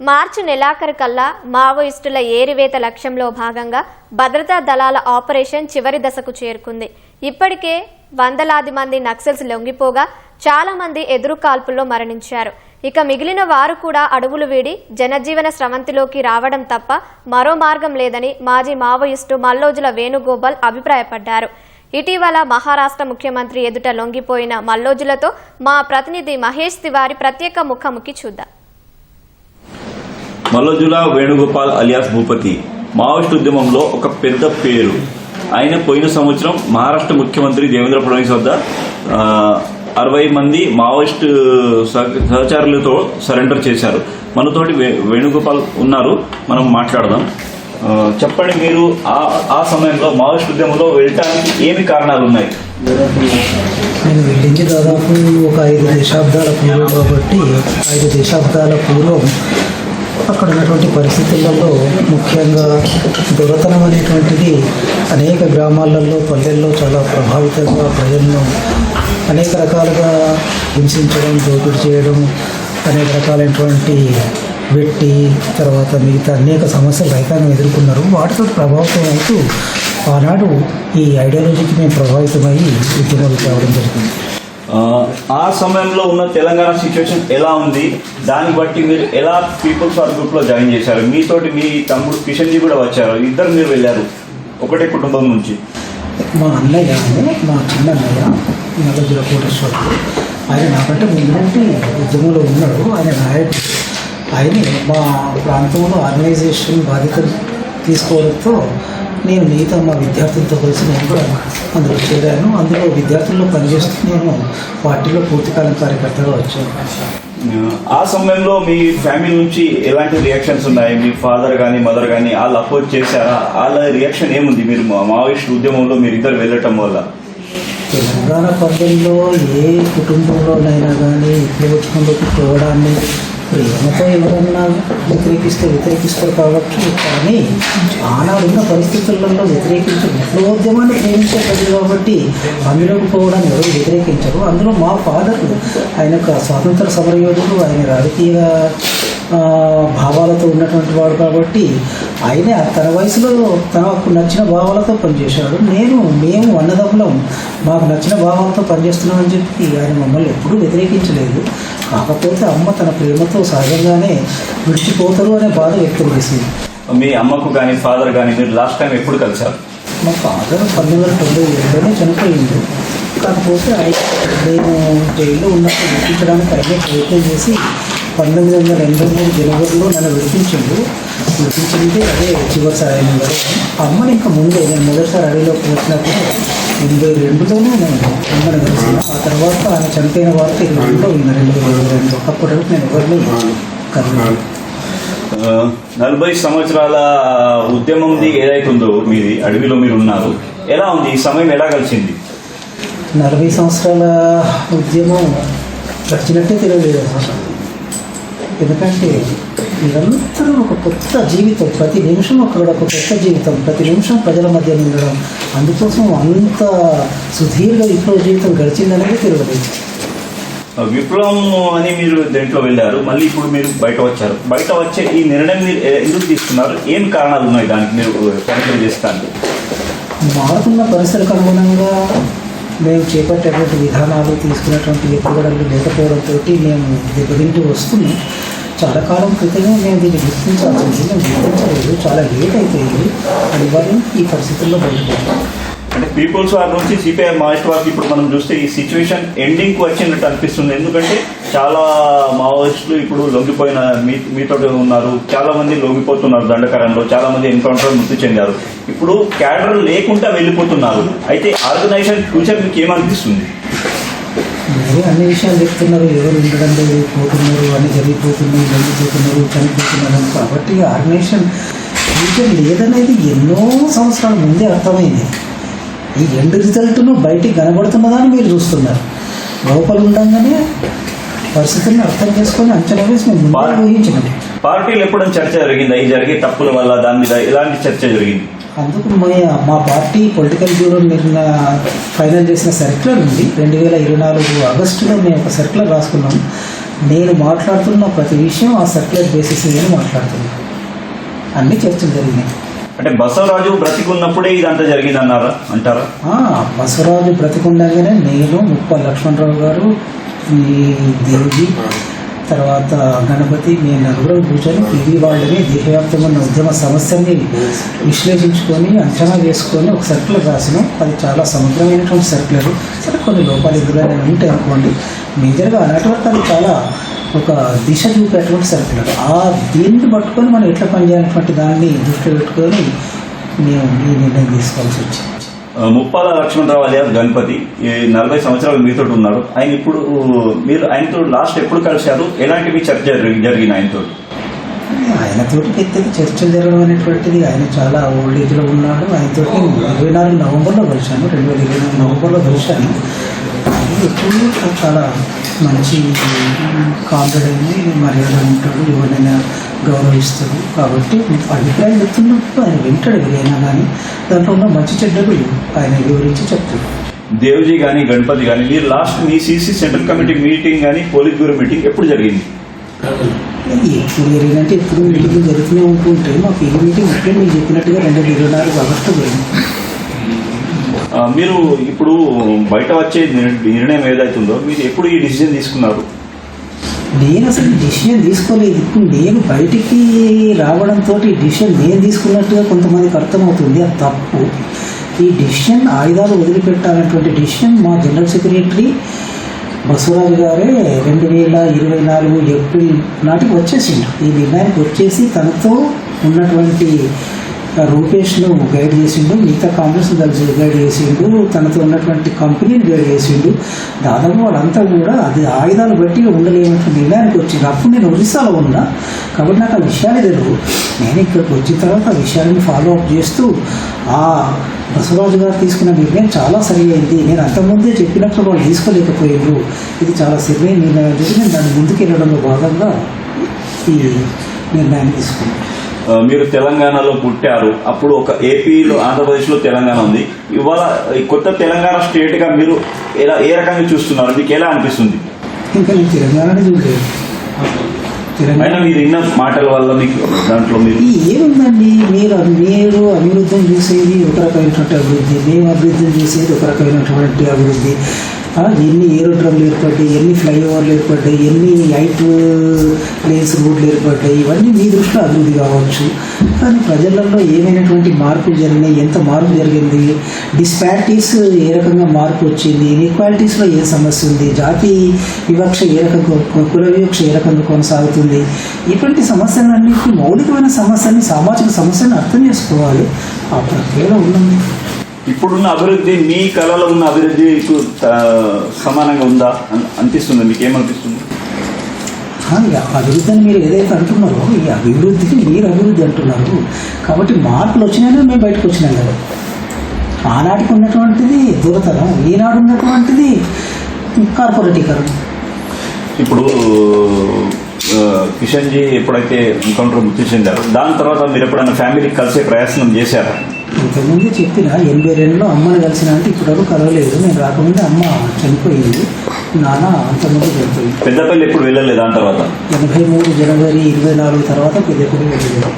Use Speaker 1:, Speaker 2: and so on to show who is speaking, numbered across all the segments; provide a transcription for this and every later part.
Speaker 1: మార్చి నెలాఖరు కల్లా మావోయిస్టుల ఏరివేత లక్ష్యంలో భాగంగా భద్రతా దళాల ఆపరేషన్ చివరి దశకు చేరుకుంది. ఇప్పటికే వందలాది మంది నక్సల్స్ లొంగిపోగా చాలా మంది ఎదురు కాల్పుల్లో మరణించారు. ఇక మిగిలిన వారు కూడా అడవులు వీడి జనజీవన స్రవంతిలోకి రావడం తప్ప మరో మార్గం లేదని మాజీ మావోయిస్టు మల్లోజుల వేణుగోపాల్ అభిప్రాయపడ్డారు. ఇటీవల మహారాష్ట్ర ముఖ్యమంత్రి ఎదుట లొంగిపోయిన మల్లోజులతో మా ప్రతినిధి మహేష్ తివారి ప్రత్యేక ముఖాముఖి చూద్దాం.
Speaker 2: మల్లోజుల వేణుగోపాల్ అలియాస్ భూపతి మావోయిస్టు ఉద్యమంలో ఒక పెద్ద పేరు. ఆయన పోయిన సంవత్సరం మహారాష్ట్ర ముఖ్యమంత్రి దేవేంద్ర ఫడ్నవీస్ వద్ద 60 మంది మావోయిస్టు సహచరులతో సరెండర్ చేశారు. మనతోటి వేణుగోపాల్ ఉన్నారు, మనం మాట్లాడదాం. చెప్పండి, మీరు ఆ సమయంలో మావోయిస్టు ఉద్యమంలో వెళ్ళటానికి ఏమి కారణాలు ఉన్నాయి?
Speaker 3: నేను వెళ్ళింది దాదాపు ఒక 5 దశాబ్దాల పూర్వం కాబట్టి 5 దశాబ్దాల పూర్వం అక్కడ ఉన్నటువంటి పరిస్థితులలో ముఖ్యంగా దొరతనం అనేటువంటిది అనేక గ్రామాలలో పల్లెల్లో చాలా ప్రభావితంగా ప్రజలను అనేక రకాలుగా హింసించడం, దోపిడీ చేయడం, అనేక రకాలైనటువంటి వెట్టి తర్వాత మిగతా అనేక సమస్యలు రైతాంగం ఎదుర్కొన్నారు. వాటితో ప్రభావితం అవుతూ ఆనాడు ఈ ఐడియాలజీకి మేము ప్రభావితమయ్యి ఉద్యమాలు కావడం జరిగింది.
Speaker 2: ఆ సమయంలో ఉన్న తెలంగాణ సిచ్యువేషన్ ఎలా ఉంది, దాన్ని బట్టి మీరు ఎలా పీపుల్స్ వార్ గ్రూప్ లో జాయిన్ చేశారు? మీతోటి మీ తమ్ముడు కిషన్ జీ కూడా వచ్చారు, ఇద్దరు మీరు వెళ్ళారు ఒకటే కుటుంబం నుంచి.
Speaker 3: మా అన్నయ్య, మా చిన్న అన్నయ్య మల్లోజుల కోటేశ్వరుడు, ఆయన నాకంటే ముందు నుండి ఉద్యమంలో ఉన్నాడు. ఆయన నాయకుడు. ఆయన మా ప్రాంతంలో ఆర్గనైజేషన్ బాధ్యతలు తీసుకోవడంతో నేను మిగతా మా విద్యార్థులతో కలిసి నేను కూడా అందులో చేరాను. అందులో విద్యార్థుల్లో పనిచేస్తూ నేను పార్టీలో పూర్తికాలం కార్యకర్తగా వచ్చాను.
Speaker 2: ఆ సమయంలో మీ ఫ్యామిలీ నుంచి ఎలాంటి రియాక్షన్స్ ఉన్నాయి? మీ ఫాదర్ కానీ మదర్ కానీ వాళ్ళు అపోజ్ చేశారా? వాళ్ళ రియాక్షన్ ఏముంది మీరు మావోయిస్టు ఉద్యమంలో మీరు ఇద్దరు వెళ్ళటం వల్ల?
Speaker 3: తెలంగాణ పద్ధతిలో ఏ కుటుంబంలోనైనా కానీ విప్లవోద్యమంలోకి పోవడాన్ని ప్రేమతో ఎవరన్నా వ్యతిరేకిస్తారు కావచ్చు. కానీ ఆనాడున్న పరిస్థితులలో వ్యతిరేకించే విప్లవోద్యమాన్ని ప్రేమించే ప్రజలు కాబట్టి అందులోకి పోవడాన్ని ఎవరు వ్యతిరేకించరు. అందులో మా ఫాదర్ ఆయన స్వాతంత్ర సమరయోధుడు, ఆయన రాజకీయ భావాలతో ఉన్నటువంటి వాడు కాబట్టి ఆయన తన వయసులో తనకు నచ్చిన భావాలతో పనిచేశాడు. మేము అన్నదమ్ములం మాకు నచ్చిన భావాలతో పనిచేస్తున్నామని చెప్పి ఆయన మమ్మల్ని ఎప్పుడూ వ్యతిరేకించలేదు. కాకపోతే అమ్మ తన ప్రేమతో సహజంగానే విడిచిపోతారు అనే బాధ వ్యక్తం చేసింది.
Speaker 2: మీ అమ్మకు కానీ ఫాదర్ కానీ మీరు లాస్ట్ టైం ఎప్పుడు కలిసారు?
Speaker 3: మా ఫాదర్ 1997లోనే చనిపోయింది. కాకపోతే నేను జైల్లో ఉన్నప్పుడు విడిపించడానికి ఆయనే ప్రయత్నం చేసి 1983 జనవరిలో నన్ను విడిపించింది. అదే చివరిసారి ఆయన అమ్మని ఇంకా ముందే నేను మొదటిసారి అడవిలోకి వచ్చినప్పుడు 82లోనే నేను అమ్మని కలిసిన. ఆ తర్వాత ఆయన చనిపోయిన వార్త 22లో ఉన్న 2022. అప్పటి వరకు నేను ఎవరిని కలిగాను.
Speaker 2: 40 సంవత్సరాల ఉద్యమం ఏదైతుందో మీది, అడవిలో మీరు ఉన్నారు, ఎలా ఉంది? ఈ సమయం ఎలా కలిసింది?
Speaker 3: 40 సంవత్సరాల ఉద్యమం గడిచినట్టే తెలియలేదు. ఎందుకంటే నిరంతరం ఒక కొత్త జీవితం, ప్రతి నిమిషం అక్కడ ఒక కొత్త జీవితం, ప్రతి నిమిషం ప్రజల మధ్య ఉండడం, అందుకోసం అంత సుదీర్ఘ విప్లవ జీవితం గడిచిందనేది తెలియదు.
Speaker 2: విప్లవం అని మీరు దేంట్లో వెళ్ళారు, మళ్ళీ ఇప్పుడు మీరు బయట వచ్చారు. బయట వచ్చే ఈ నిర్ణయం మీరు ఎందుకు తీసుకున్నారు? ఏం కారణాలు ఉన్నాయి దానికి మీరు పరిశీలన చేస్తాను?
Speaker 3: మారుతున్న పరిస్థితులకు అనుగుణంగా మేము చేపట్టేటువంటి విధానాలు, తీసుకున్నటువంటి ఎత్తుగడలు లేకపోవడంతో మేము దెబ్బతింటూ వస్తున్నాం. చాలా కాలం క్రితమే మేము దీన్ని గుర్తించాల్సింది, మేము గుర్తించలేదు, చాలా లేట్ అయిపోయింది. అది వల్ల ఈ పరిస్థితుల్లో బయటపడ్డాం.
Speaker 2: అంటే పీపుల్స్ వార్ నుంచి సిపిఐ మావోయిస్ట్ వారికి ఇప్పుడు మనం చూస్తే ఈ సిచ్యువేషన్ ఎండింగ్కి వచ్చినట్టు అనిపిస్తుంది. ఎందుకంటే చాలా మావోయిస్టులు ఇప్పుడు లొంగిపోయిన మీతో ఉన్నారు, చాలా మంది లొంగిపోతున్నారు దండకరంలో, చాలా మంది ఎన్కౌంటర్ మృతి చెందారు. ఇప్పుడు క్యాడర్ లేకుండా వెళ్ళిపోతున్నారు. అయితే ఆర్గనైజేషన్ ఫ్యూచర్ మీకు ఏమనిపిస్తుంది?
Speaker 3: మీరే అన్ని విషయాలు చెప్తున్నారు, ఎవరు ఉండడం లేదు, పోతున్నారు, అన్ని జరిగిపోతున్నాయి, లొంగిపోతున్నారు, చనిపోతున్నారు. కాబట్టి ఆర్గనైజేషన్ ఫ్యూచర్ లేదనేది ఎన్నో సంవత్సరాల ముందే అర్థమైంది. ఈ ఎండ్ రిజల్ట్ను బయటికి కనబడుతున్నదని మీరు చూస్తున్నారు. లోపల ఉండగానే పరిస్థితులను అర్థం చేసుకొని అంచనా వేసి మేము ముందు ఊహించినాం.
Speaker 2: పార్టీలు ఎప్పుడైనా చర్చ జరిగిందా ఈ జరిగే తప్పుల వల్ల? దాని మీద ఎలాంటి చర్చ జరిగింది?
Speaker 3: అందుకు మా పార్టీ పొలిటికల్ బ్యూరో ఫైనల్ చేసిన సర్క్యులర్ ఉంది. 2024 ఆగస్టులో మేము ఒక సర్క్యులర్ రాసుకున్నాం. నేను మాట్లాడుతున్న ప్రతి విషయం ఆ సర్క్యులర్ బేసిస్ మీద మాట్లాడుతున్నాను. అన్ని చర్చలు జరిగినాయి.
Speaker 2: అంటే బసవరాజు బ్రతికున్నప్పుడే ఇదంతా జరిగింది అంటారా?
Speaker 3: బసవరాజు బ్రతికుండగానే నేను ముప్పల్ లక్ష్మణరావు గారు, ఈ దేవి, తర్వాత గణపతి, మేము నలుగురు కూర్చొని ఇది వాళ్ళని దేశవ్యాప్తంగా ఉన్న ఉద్యమ సమస్యని విశ్లేషించుకొని అంచనా చేసుకొని ఒక సర్క్యులర్ రాసినాం. అది చాలా సమగ్రమైనటువంటి సర్క్యులర్. సరే కొన్ని లోపాలు ఎదురైనా ఉంటాయి అనుకోండి. మేజర్గా అలాంటి వరకు అది చాలా ఒక దిశ చూపేటువంటి సర్క్యులర్. దీన్ని పట్టుకొని మనం ఎట్లా పనిచేయాలన్నటువంటి దాన్ని దృష్టిలో పెట్టుకొని మేము ఈ నిర్ణయం తీసుకోవాల్సి వచ్చింది.
Speaker 2: ముప్పాల లక్ష్మణరావు అలియాస్ గణపతి 40 సంవత్సరాలు మీతో ఉన్నాడు. ఆయన ఇప్పుడు మీరు ఆయనతో లాస్ట్ ఎప్పుడు కలిశారు? ఎలాంటివి చర్చ జరిగిన ఆయనతో?
Speaker 3: ఆయనతో పెద్దగా చర్చలు జరగడం అనేటువంటిది, ఆయన చాలా ఓల్డ్ ఏజ్లో ఉన్నాడు. ఆయనతో 24 నవంబర్లో కలిశాను, 2024 నవంబర్లో కలిశాను. ఎప్పుడు చాలా మంచి కాన్ఫిడెంట్, మర్యాద ఉంటాడు, ఎవరైనా గౌరవిస్తాడు. కాబట్టి అభిప్రాయం చెప్తున్నప్పుడు ఆయన వింటాడు ఎవరైనా కానీ. దాంట్లో ఉన్న మంచి చెడ్డలు ఆయన వివరించి చెప్తాడు.
Speaker 2: దేవ్జీ కానీ గణపతి కానీ మీరు లాస్ట్ మీ సిసి సెంట్రల్ కమిటీ మీటింగ్ కానీ పోలిట్ బ్యూరో మీటింగ్ ఎప్పుడు జరిగింది?
Speaker 3: ఎప్పుడు జరిగిందంటే ఎప్పుడు మీటింగ్లు జరుగుతూనే ఉంటుంటాయి. మాకు ఈ మీటింగ్ ఇప్పుడే మీరు చెప్పినట్టుగా 2024 ఆగస్టులో జరిగింది.
Speaker 2: మీరు ఇప్పుడు బయట వచ్చే నిర్ణయం ఏదైతుందో మీరు ఎప్పుడు ఈ డిసిజన్ తీసుకున్నారు?
Speaker 3: నేను అసలు డిసిషన్ తీసుకోలేదు. ఇప్పుడు నేను బయటికి రావడంతో ఈ డిసిషన్ నేను తీసుకున్నట్టుగా కొంతమందికి అర్థమవుతుంది. అది తప్పు. ఈ డిసిషన్ ఆయుధాలు వదిలిపెట్టాలన్నటువంటి డిసిషన్ మా జనరల్ సెక్రటరీ బసవరాజు గారే 2024 ఏప్రిల్ నాటికి వచ్చేసిండు. ఈ నిర్ణయానికి వచ్చేసి తనతో ఉన్నటువంటి రూపేష్ను గైడ్ చేసిండు, మిగతా కాంగ్రెస్ను కలిసి గైడ్ చేసిండు, తనతో ఉన్నటువంటి కంపెనీని గైడ్ చేసిండు. దాదాపు వాళ్ళంతా కూడా అది ఆయుధాలు బట్టి ఉండలేనటువంటి నిర్ణయానికి వచ్చింది. అప్పుడు నేను ఒరిస్సాలో ఉన్నా కాబట్టి నాకు ఆ విషయాలే తెలియదు. నేను ఇక్కడికి వచ్చిన తర్వాత ఆ విషయాలను ఫాలో అప్ చేస్తూ ఆ బసవరాజు గారు తీసుకున్న నిర్ణయం చాలా సరి అయింది. నేను అంతకుముందే చెప్పినప్పుడు వాళ్ళు తీసుకోలేకపోయారు. ఇది చాలా సరైన నిర్ణయం చేసి నేను దాన్ని ముందుకెళ్ళడంలో భాగంగా ఈ నిర్ణయాన్ని తీసుకున్నాను.
Speaker 2: మీరు తెలంగాణలో పుట్టారు. అప్పుడు ఒక ఏపీలో, ఆంధ్రప్రదేశ్లో తెలంగాణ ఉంది. ఇవాళ ఈ కొత్త తెలంగాణ స్టేట్గా మీరు ఏ రకంగా చూస్తున్నారు? మీకు ఎలా అనిపిస్తుంది?
Speaker 3: ఇంకా నేను తెలంగాణనే చూడలేదు.
Speaker 2: అయినా మీరు విన్న మాటల వల్ల మీకు దాంట్లో మీరు
Speaker 3: ఏముందండి, మీరు అభివృద్ధిని చూసేది ఒక రకమైనటువంటి అభివృద్ధి, మేము అభివృద్ధిని చూసేది ఒక రకమైనటువంటి అభివృద్ధి. ఎన్ని ఏరోడ్రమ్లు ఏర్పడ్డాయి, ఎన్ని ఫ్లైఓవర్లు ఏర్పడ్డాయి, ఎన్ని హైట్ ప్లేస్ రోడ్లు ఏర్పడ్డాయి, ఇవన్నీ మీ దృష్టిలో అభివృద్ధి కావచ్చు. కానీ ప్రజలలో ఏమైనటువంటి మార్పులు జరిగినాయి, ఎంత మార్పు జరిగింది, డిస్పారిటీస్ ఏ రకంగా మార్పు వచ్చింది, ఇన్ఈక్వాలిటీస్లో ఏ సమస్య ఉంది, జాతి వివక్ష ఏ రకంగా, కుల వివక్ష ఏ రకంగా కొనసాగుతుంది, ఇటువంటి సమస్యలన్నింటినీ మౌలికమైన సమస్యని, సామాజిక సమస్యలను అర్థం చేసుకోవాలి. ఆ ప్రక్రియలో ఉన్నాం.
Speaker 2: ఇప్పుడున్న అభివృద్ధి మీ కళలో ఉన్న అభివృద్ధికి సమానంగా ఉందా అనిపిస్తుంది? మీకు ఏమనిపిస్తుంది?
Speaker 3: అభివృద్ధి అని మీరు ఏదైతే అంటున్నారో, ఈ అభివృద్ధికి మీరు అభివృద్ధి అంటున్నారు కాబట్టి మార్పులు వచ్చినాయో మేము బయటకు వచ్చినాం కదా. ఆనాటికి ఉన్నటువంటిది దూరతరం, ఈనాడు ఉన్నటువంటిది కార్పొరేటీకరణ.
Speaker 2: ఇప్పుడు కిషన్ జీ ఎప్పుడైతే ఎన్కౌంటర్ మృతి చెందారో దాని తర్వాత మీరు ఎప్పుడైనా ఫ్యామిలీకి కలిసే ప్రయత్నం చేశారా?
Speaker 3: ఇంతకుముందు చెప్పిన 82లో అమ్మని కలిసిన అంటే ఇప్పటివరకు కలవలేదు. నేను రాకముందే అమ్మ చనిపోయింది, నాన్న అంతకుముందు చనిపోయింది.
Speaker 2: పెద్దపల్లి ఎప్పుడు వెళ్ళలేదు? దాని తర్వాత
Speaker 3: 83 జనవరి 24 తర్వాత పెద్దపల్లి వెళ్ళలేదు.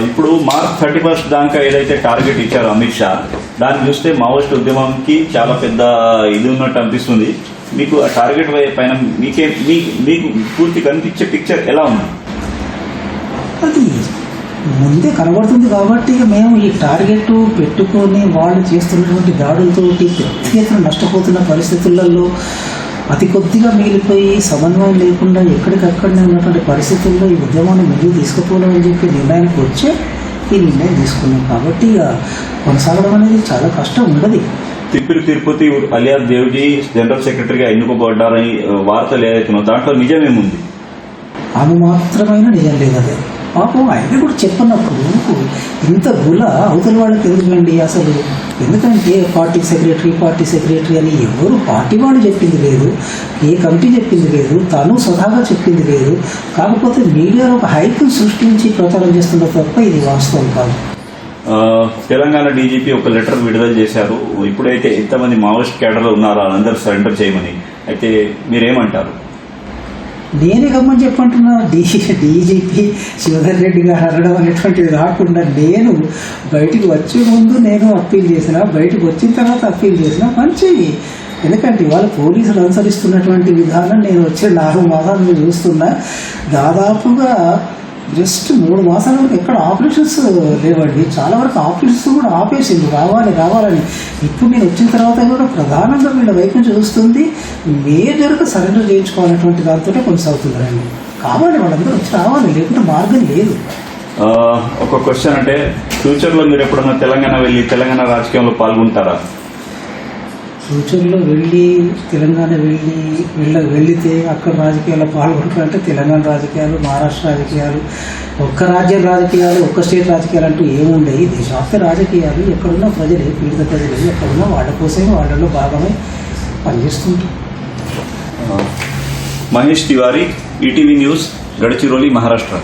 Speaker 2: ఇప్పుడు March 31 దాకా ఏదైతే టార్గెట్ ఇచ్చారో అమిత్ షా, దాన్ని చూస్తే మావోయిస్ట్ ఉద్యమంకి చాలా పెద్ద ఇది ఉన్నట్టు అనిపిస్తుంది. మీకు ఆ టార్గెట్ పైన మీకు పూర్తి కనిపించే పిక్చర్ ఎలా ఉంది?
Speaker 3: అది ముందే కనబడుతుంది కాబట్టి ఇక మేము ఈ టార్గెట్ పెట్టుకొని వాళ్ళు చేస్తున్నటువంటి దాడులతోటి పెద్ద ఎత్తున నష్టపోతున్న పరిస్థితులలో అతి కొద్దిగా మిగిలిపోయి సమన్వయం లేకుండా ఎక్కడికక్కడనే ఉన్నటువంటి పరిస్థితుల్లో ఈ ఉద్యమాన్ని ముందుకు తీసుకుపోవాలని చెప్పి నిర్ణయానికి వచ్చే ఈ నిర్ణయం తీసుకున్నాం. కాబట్టి ఇక కొనసాగడం అనేది చాలా కష్టం ఉండదు.
Speaker 2: తిరుపతి అలియాస్ దేవ్జీ జనరల్ సెక్రటరీగా ఎన్నుకోబడ్డారని వార్తలు ఏదైతున్నాయో దాంట్లో నిజమేముంది?
Speaker 3: ఆమె మాత్రమైన నిజం లేదు. అదే పాపం ఆయన కూడా చెప్పినప్పుడు ఇంత గుల అవతల వాళ్ళకి ఎందుకండి అసలు? ఎందుకంటే పార్టీ సెక్రటరీ అని ఎవరు పార్టీ వాళ్ళు చెప్పింది లేదు, ఏ కమిటీ చెప్పింది లేదు, తను స్వతహాగా చెప్పింది లేదు. కాకపోతే మీడియాలో ఒక హైప్ సృష్టించి ప్రచారం చేస్తున్న తప్ప ఇది వాస్తవం కాదు.
Speaker 2: తెలంగాణ డీజీపీ ఒక లెటర్ విడుదల చేశారు. ఇప్పుడైతే ఎంతమంది మావోయిస్ట్ క్యాడర్లు ఉన్నారో వాళ్ళందరూ సరెండర్ చేయమని. అయితే మీరేమంటారు?
Speaker 3: నేనే గమ్మని చెప్పంటున్నా. డీజీపీ శివధర్ రెడ్డి గారు అనడం అనేటువంటిది కాకుండా నేను బయటికి వచ్చే ముందు నేను అప్పీల్ చేసిన, బయటకు వచ్చిన తర్వాత అప్పీల్ చేసిన మంచిది. ఎందుకంటే ఇవాళ పోలీసులు అనుసరిస్తున్నటువంటి విధానం నేను వచ్చే 4 మాసాలు చూస్తున్నా. దాదాపుగా జస్ట్ 3 మాసాల వరకు ఎక్కడ ఆపరేషన్స్ లేవండి. చాలా వరకు ఆపరేషన్స్ కూడా ఆపేసింది రావాలని. ఇప్పుడు నేను వచ్చిన తర్వాత కూడా ప్రధానంగా వీళ్ళ వైపు నుంచి చూస్తుంది మేజర్గా సరెండర్ చేయించుకోవాలనేటువంటి దాంతో కొనసాగుతున్నారండి. కావాలి, వాళ్ళందరూ వచ్చి రావాలి, లేకుంటే మార్గం లేదు.
Speaker 2: ఒక క్వశ్చన్ అంటే ఫ్యూచర్లో మీరు ఎప్పుడన్నా తెలంగాణ వెళ్ళి తెలంగాణ రాజకీయంలో పాల్గొంటారా?
Speaker 3: ఫ్యూచర్లో తెలంగాణ వెళితే అక్కడ రాజకీయాల్లో పాల్గొంటారంటే తెలంగాణ రాజకీయాలు, మహారాష్ట్ర రాజకీయాలు, ఒక్క రాజ్యం రాజకీయాలు, ఒక్క స్టేట్ రాజకీయాలు అంటూ ఏముండయి. దేశవ్యాప్త రాజకీయాలు ఎక్కడున్న ప్రజలే, పీడిత ప్రజలు ఎక్కడున్నా వాళ్ళ కోసమే వాళ్ళలో భాగమై పనిచేస్తుంటారు.
Speaker 2: Mahesh Tiwari, ETV news, Gadchiroli, Maharashtra.